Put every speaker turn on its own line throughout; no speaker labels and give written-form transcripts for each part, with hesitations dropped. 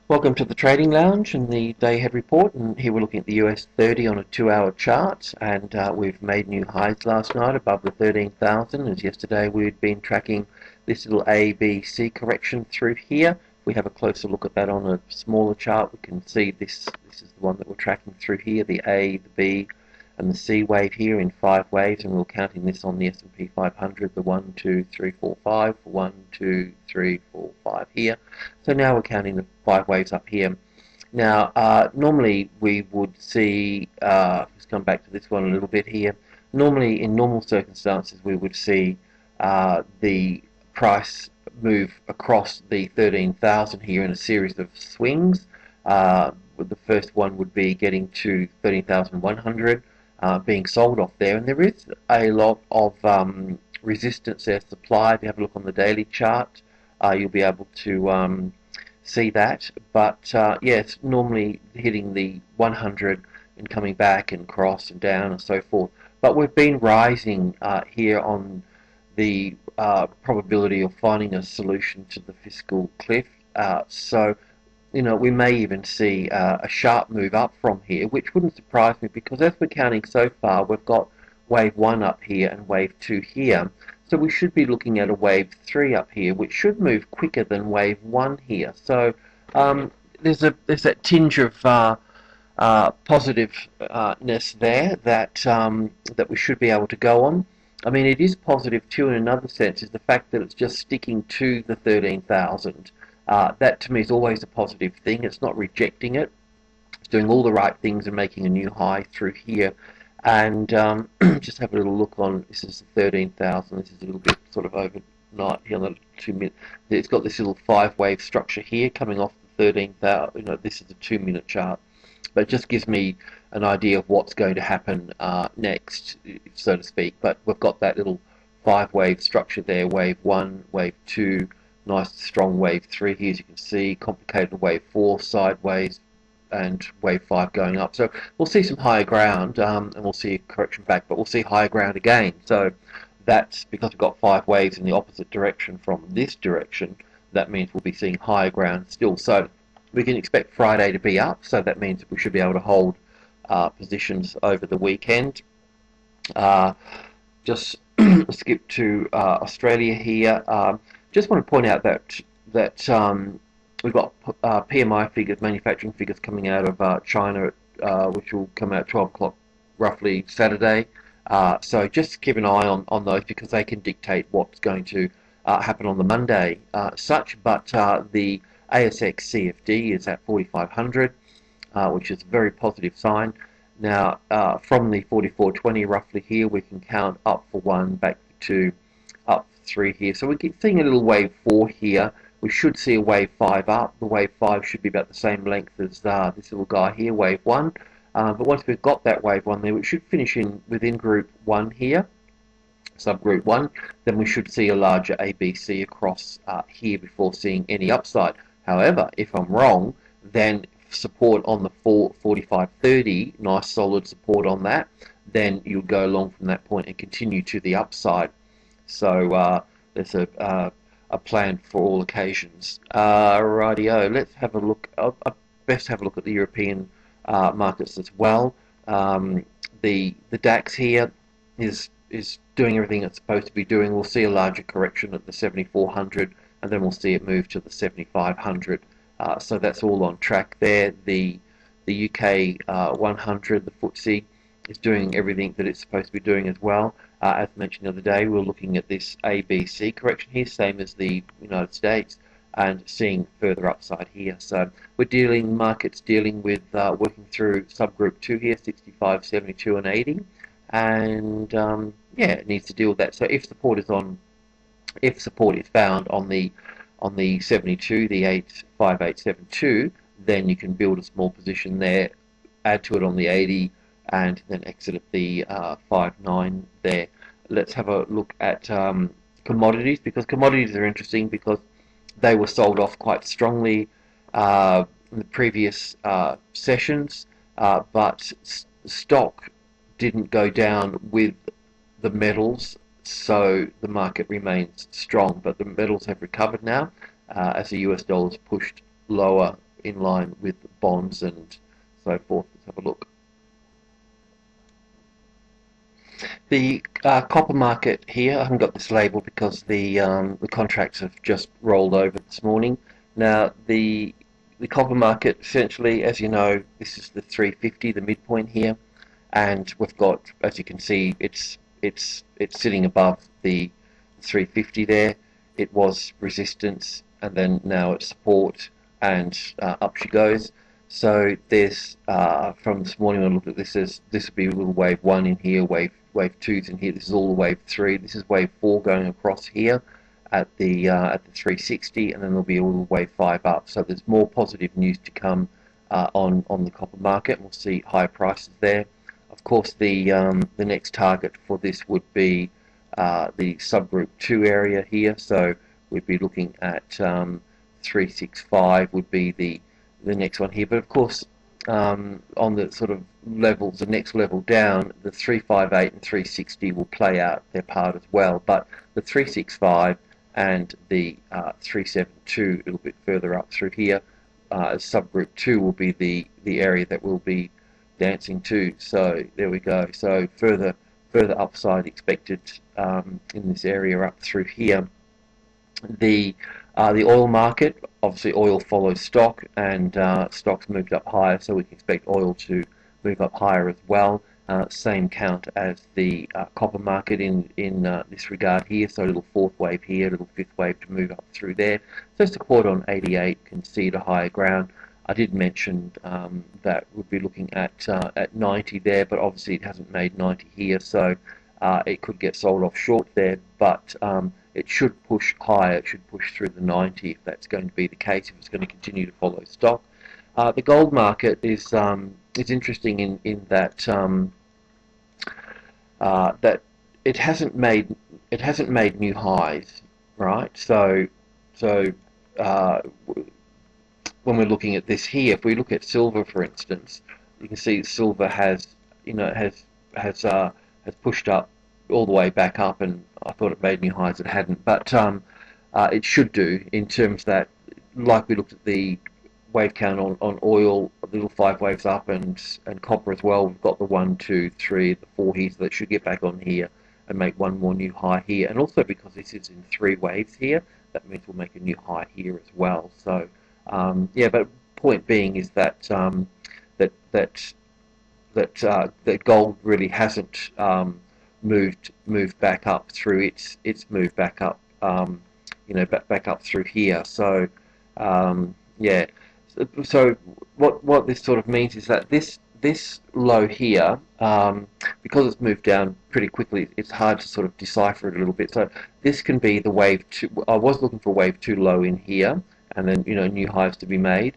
Welcome to the Trading Lounge and the Day Ahead Report, and here we're looking at the US 30 on a 2-hour chart, and we've made new highs last night above the 13,000, as yesterday we'd been tracking this little A, B, C correction through here. If we have a closer look at that on a smaller chart, we can see this is the one that we're tracking through here, the A, the B, and the C wave here in 5 waves, and we're counting this on the S&P 500, the 1, 2, 3, 4, 5, 1, 2, 3, 4, 5 here. So now we're counting the 5 waves up here. Now, normally we would see, let's come back to this one a little bit here. Normally, in normal circumstances, we would see the price move across the 13,000 here in a series of swings. The first one would be getting to 13,100. Being sold off there, and there is a lot of resistance there, supply. If you have a look on the daily chart, you'll be able to see that. But yes, normally hitting the 100 and coming back and cross and down and so forth. But we've been rising here on the probability of finding a solution to the fiscal cliff. So we may even see a sharp move up from here, which wouldn't surprise me because as we're counting so far, we've got wave 1 up here and wave 2 here. So we should be looking at a wave 3 up here, which should move quicker than wave 1 here. So there's that tinge of positiveness there that we should be able to go on. I mean, it is positive too in another sense, is the fact that it's just sticking to the 13,000. That to me is always a positive thing. It's not rejecting it. It's doing all the right things and making a new high through here. And just have a little look on, this is the 13,000. This is a little bit sort of overnight here on the 2-minute. It's got this little 5-wave structure here coming off the 13,000. This is a 2-minute chart. But it just gives me an idea of what's going to happen next, so to speak. But we've got that little 5-wave structure there, wave 1, wave 2, nice strong wave 3 here, as you can see, complicated wave 4 sideways, and wave 5 going up. So we'll see some higher ground, and we'll see a correction back, but we'll see higher ground again. So that's because we've got 5 waves in the opposite direction from this direction. That means we'll be seeing higher ground still. So we can expect Friday to be up, so that means we should be able to hold positions over the weekend. Just skip to Australia here. Just want to point out that we've got PMI figures, manufacturing figures coming out of China, which will come out 12 o'clock roughly Saturday. So just keep an eye on those because they can dictate what's going to happen on the Monday such. But the ASX CFD is at 4,500, which is a very positive sign. Now, from the 44.20 roughly here, we can count up for 1, back to up 3 here. So we're seeing a little wave 4 here. We should see a wave 5 up. The wave 5 should be about the same length as this little guy here, wave 1. But once we've got that wave 1 there, we should finish within group 1 here, subgroup 1. Then we should see a larger ABC across here before seeing any upside. However, if I'm wrong, then support on the 45.30, nice solid support on that, then you'll go along from that point and continue to the upside. So there's a plan for all occasions. Rightio, let's have a look. Best have a look at the European markets as well. The DAX here is doing everything it's supposed to be doing. We'll see a larger correction at the 7,400, and then we'll see it move to the 7,500. So that's all on track there. The UK 100, the FTSE, is doing everything that it's supposed to be doing as well. As mentioned the other day, we're looking at this ABC correction here, same as the United States, and seeing further upside here. So we're markets dealing with working through subgroup 2 here, 65, 72, and 80, and yeah, it needs to deal with that. So if support is found on the 72, the 85872, then you can build a small position there, add to it on the 80, and then exit at the 59 there. Let's have a look at commodities, because commodities are interesting because they were sold off quite strongly in the previous sessions, but stock didn't go down with the metals, so the market remains strong. But the metals have recovered now as the US dollar's pushed lower in line with bonds and so forth. Let's have a look. The copper market here, I haven't got this label because the contracts have just rolled over this morning. Now the copper market, essentially, as you know, this is the 350, the midpoint here, and we've got, as you can see, it's sitting above the 350 there. It was resistance, and then now it's support, and up she goes. So there's from this morning when I looked at this, this would be a little wave 1 in here, wave 2's in here. This is all the wave 3. This is wave 4 going across here at the 360, and then there'll be a little wave 5 up. So there's more positive news to come on the copper market, and we'll see higher prices there. Of course, the next target for this would be the subgroup 2 area here. So we'd be looking at 365 would be the next one here. But of course, on the sort of levels, the next level down, the 358 and 360 will play out their part as well. But the 365 and the 372, a little bit further up through here, subgroup 2 will be the area that will be dancing to. So there we go. So further upside expected in this area up through here. The oil market, obviously oil follows stock, and stock's moved up higher, so we can expect oil to move up higher as well. Same count as the copper market in this regard here, so a little fourth wave here, a little fifth wave to move up through there. So support on 88, can see the higher ground. I did mention that we'll be looking at 90 there, but obviously it hasn't made 90 here, so it could get sold off short there, but it should push higher. It should push through the 90 if that's going to be the case, if it's going to continue to follow stock. The gold market is interesting in that that it hasn't made new highs, right? So when we're looking at this here, if we look at silver, for instance, you can see silver has pushed up all the way back up, and I thought it made new highs. It hadn't, but it should do, in terms that, like we looked at the wave count on oil, a little 5 waves up, and copper as well. We've got the 1, 2, 3, the 4 here, so that should get back on here and make one more new high here. And also because this is in 3 waves here, that means we'll make a new high here as well. So yeah, but point being is that that gold really hasn't moved back up through its move back up, back up through here. So yeah, so what this sort of means is that this low here, because it's moved down pretty quickly, it's hard to sort of decipher it a little bit. So this can be the wave 2. I was looking for wave 2 low in here, and then new highs to be made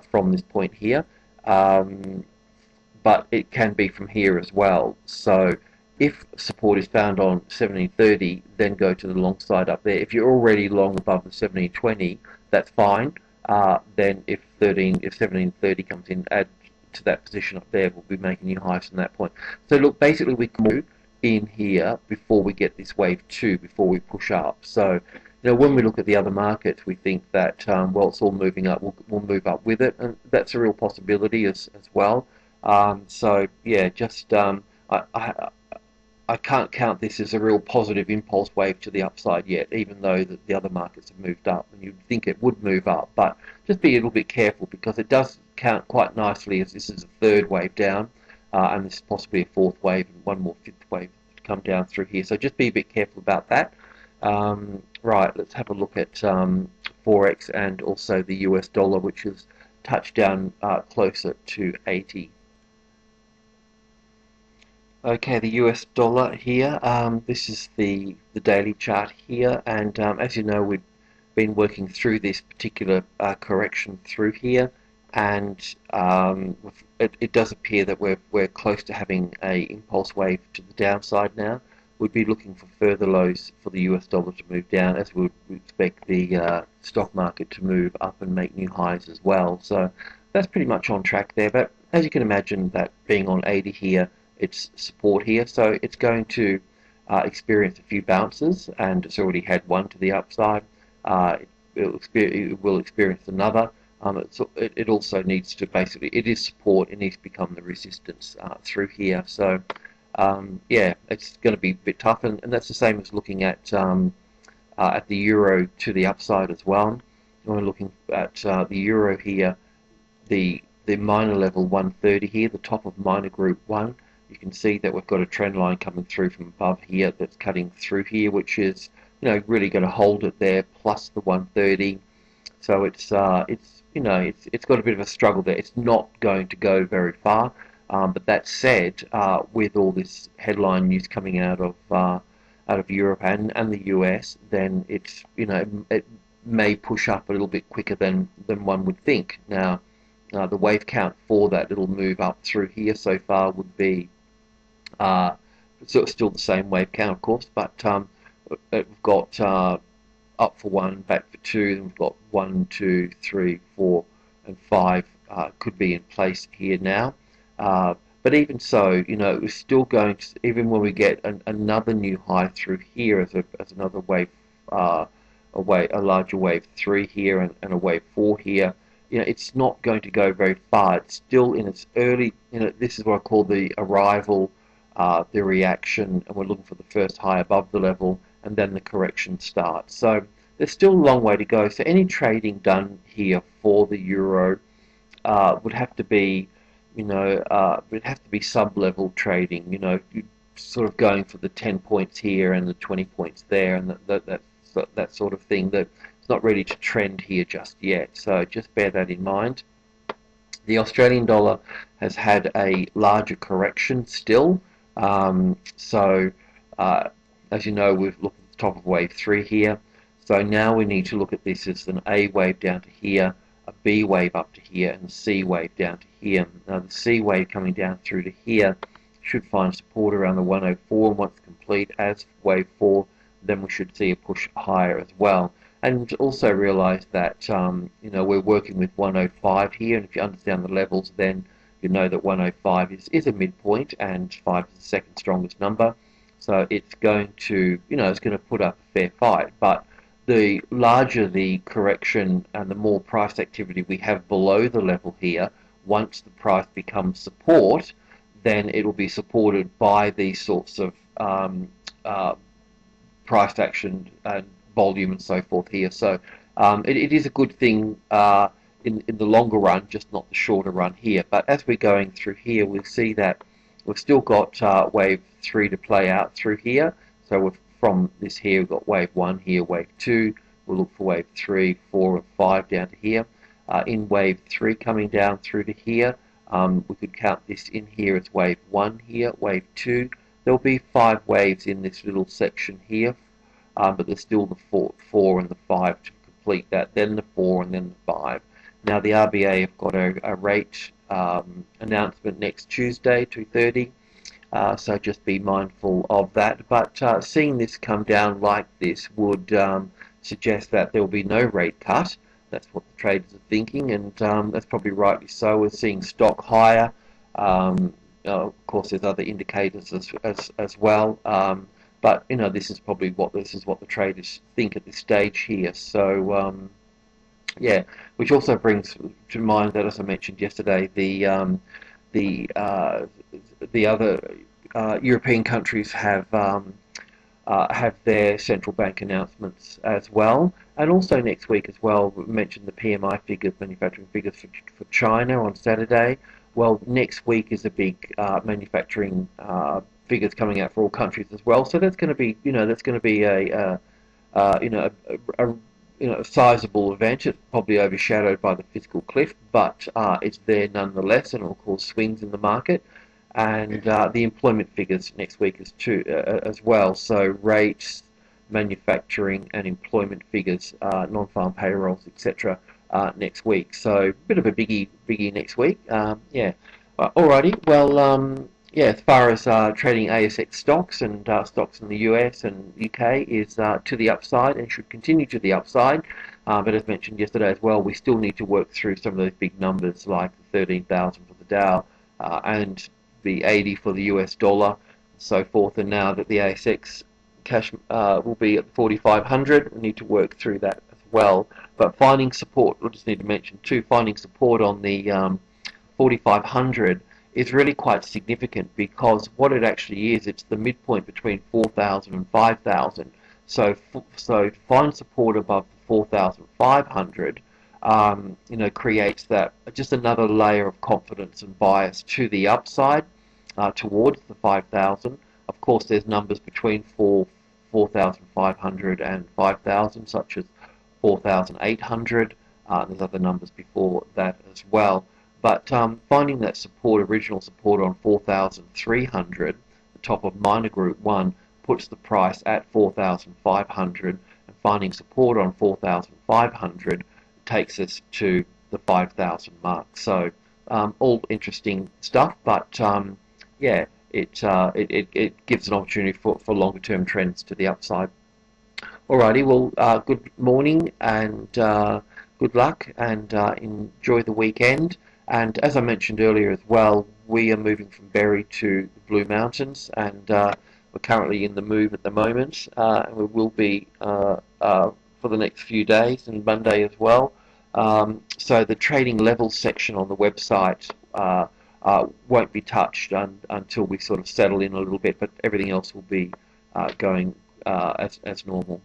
from this point here, but it can be from here as well. So if support is found on 1730, then go to the long side up there. If you're already long above the 1720, that's fine. Then if 1730 comes in, add to that position up there, we'll be making new highs from that point. So look, basically we can move in here before we get this wave 2, before we push up. So when we look at the other markets, we think that well, it's all moving up, we'll move up with it, and that's a real possibility as well. So yeah, just I can't count this as a real positive impulse wave to the upside yet, even though the other markets have moved up, and you'd think it would move up. But just be a little bit careful, because it does count quite nicely as this is a 3rd wave down, and this is possibly a 4th wave and one more 5th wave to come down through here. So just be a bit careful about that. Right, let's have a look at Forex and also the US dollar, which has touched down closer to 80. Okay, the US dollar here, this is the daily chart here, and as you know, we've been working through this particular correction through here, and it does appear that we're close to having a impulse wave to the downside now. We'd be looking for further lows for the US dollar to move down, as we would expect the stock market to move up and make new highs as well. So that's pretty much on track there, but as you can imagine, that being on 80 here, it's support here, so it's going to experience a few bounces, and it's already had one to the upside. It will experience another. it also needs to basically, it is support, it needs to become the resistance through here. So yeah, it's going to be a bit tough, and that's the same as looking at the euro to the upside as well. When we're looking at the euro here, the minor level 130 here, the top of minor group 1, you can see that we've got a trend line coming through from above here that's cutting through here, which is, you know, really going to hold it there, plus the 130. So it's you know, it's got a bit of a struggle there. It's not going to go very far. But that said, with all this headline news coming out of Europe and the US, then it's, you know, it may push up a little bit quicker than one would think. Now, the wave count for that little move up through here so far would be still the same wave count, of course, but we've got up for 1, back for 2, then we've got 1, 2, 3, 4, and 5 could be in place here now. But even so, you know, we're still going to, even when we get another new high through here as another wave, a larger wave 3 here and a wave 4 here, you know, it's not going to go very far. It's still in its early, you know, this is what I call the arrival, the reaction, and we're looking for the first high above the level, and then the correction starts. So there's still a long way to go. So any trading done here for the euro would have to be, you know, would have to be sub-level trading. You know, sort of going for the 10 points here and the 20 points there, and that sort of thing. That it's not ready to trend here just yet. So just bear that in mind. The Australian dollar has had a larger correction still. So as you know, we've looked at the top of wave 3 here. So now we need to look at this as an A wave down to here, a B wave up to here, and a C wave down to here. Now the C wave coming down through to here should find support around the 104, and once complete as wave 4, then we should see a push higher as well. And also realize that you know, we're working with 105 here, and if you understand the levels, then you know that 105 is a midpoint, and 5 is the second strongest number. So it's going to, you know, it's going to put up a fair fight. But the larger the correction and the more price activity we have below the level here, once the price becomes support, then it will be supported by these sorts of price action and volume and so forth here. So it is a good thing in the longer run, just not the shorter run here. But as we're going through here, we'll see that we've still got wave 3 to play out through here. So from this here, we've got wave 1 here, wave 2. We'll look for wave 3, 4, and 5 down to here. In wave 3 coming down through to here, we could count this in here as wave 1 here, wave 2. There'll be 5 waves in this little section here, but there's still the 4 and the 5 to complete that, then the 4 and then the 5. Now the RBA have got a rate announcement next Tuesday, 2:30. So just be mindful of that. But seeing this come down like this would suggest that there will be no rate cut. That's what the traders are thinking, and that's probably rightly so. We're seeing stock higher. Of course, there's other indicators as well. But you know, this is probably what the traders think at this stage here. So yeah, which also brings to mind that, as I mentioned yesterday, the other European countries have their central bank announcements as well, and also next week as well. We mentioned the PMI figures, manufacturing figures for China on Saturday. Well, next week is a big manufacturing figures coming out for all countries as well. So that's going to be, you know, a sizable event. It's probably overshadowed by the fiscal cliff, but it's there nonetheless, and it will cause swings in the market. And the employment figures next week as well. So rates, manufacturing, and employment figures, non-farm payrolls, etc. Next week. So a bit of a biggie next week. Yeah. Alrighty. Well, yeah. As far as trading ASX stocks and stocks in the US and UK is to the upside and should continue to the upside. But as mentioned yesterday as well, we still need to work through some of those big numbers like the 13,000 for the Dow and the 80 for the US dollar, and so forth. And now that the ASX cash will be at 4,500, we need to work through that as well. But finding support, I just need to mention too, finding support on the 4,500 is really quite significant, because what it actually is, it's the midpoint between 4,000 and 5,000. So find support above 4,500, creates that just another layer of confidence and bias to the upside, towards the 5,000. Of course, there's numbers between 4,500 and 5,000, such as 4,800. There's other numbers before that as well. But finding that support, original support on 4,300, the top of minor group 1, puts the price at 4,500, and finding support on 4,500 takes us to the 5,000 mark. So all interesting stuff, but yeah, it gives an opportunity for longer term trends to the upside. Alrighty, well, good morning and good luck, and enjoy the weekend. And as I mentioned earlier as well, we are moving from Berry to the Blue Mountains, and we're currently in the move at the moment, and we will be for the next few days, and Monday as well. So the trading levels section on the website won't be touched until we sort of settle in a little bit, but everything else will be going as normal.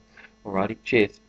Alrighty, cheers.